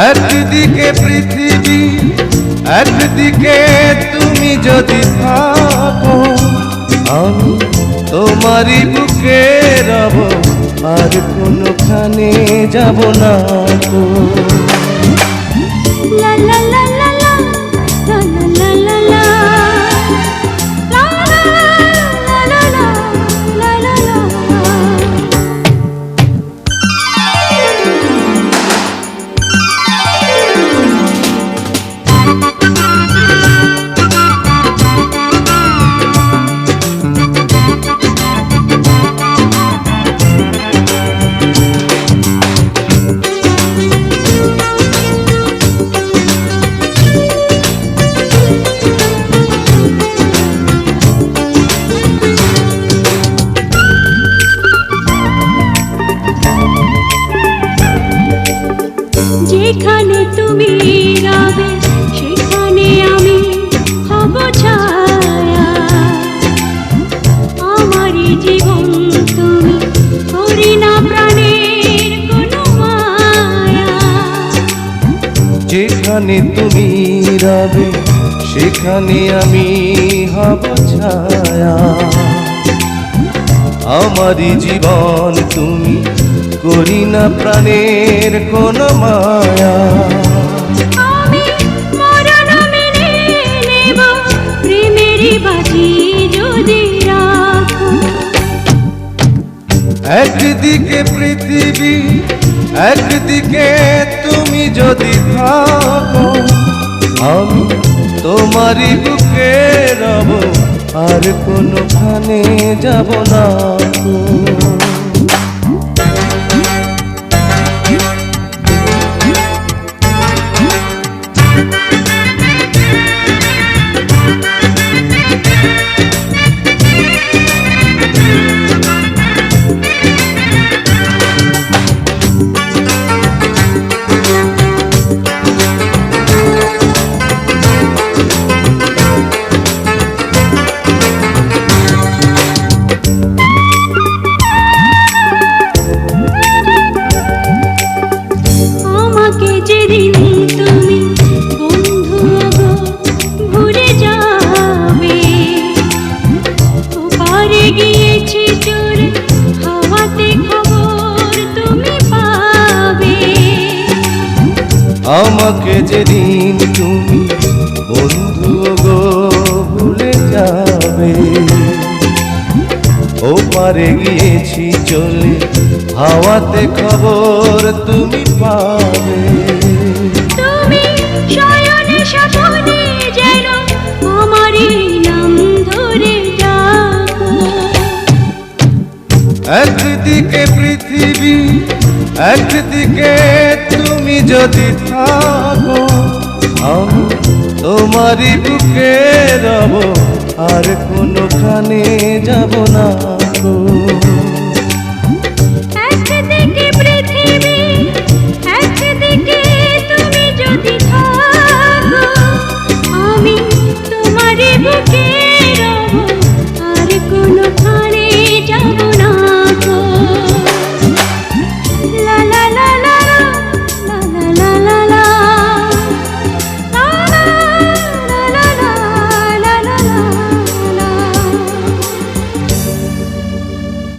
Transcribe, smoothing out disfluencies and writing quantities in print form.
একদিকে পৃথিবী একদিকে তুমি যদি থাকো, আমি তোমারই বুকে রব, আর কোনোখানে যাব না গো। লা লা লা লা লা লা লা লা লা লা লা লা লা লা। যেখানে তুমি রবে সেখানে আমি হব ছায়া, আমারই জীবন তুমি করি না প্রাণের কোনো মায়া। যেখানে তুমি রবে সেখানে আমি হব ছায়া, আমারই জীবন তুমি করি না প্রাণের কোন মায়া। আমি মরণ মেনে নেব প্রেমেরই বাজি যদি রাখো। একদিকে পৃথিবী একদিকে তুমি যদি থাকো, আমি তোমারই বুকে রব, আর কোনোখানে যাব না গো। আমাকে যেদিন তুমি বন্ধু গো ভুলে যাবে, ওপারে গিয়েছি চলে হাওয়াতে খবর তুমি পাবে। তুমি শয়নে স্বপনে যেন আমারই নাম ধরে ডাকো। একদিকে পৃথিবী একদিকে তুমি যদি থাকো, আমি তোমারই বুকে রব, আর কোনোখানে যাব না গো। একদিকে পৃথিবী একদিকে তুমি যদি থাকো, আমি তোমারই বুকে রব।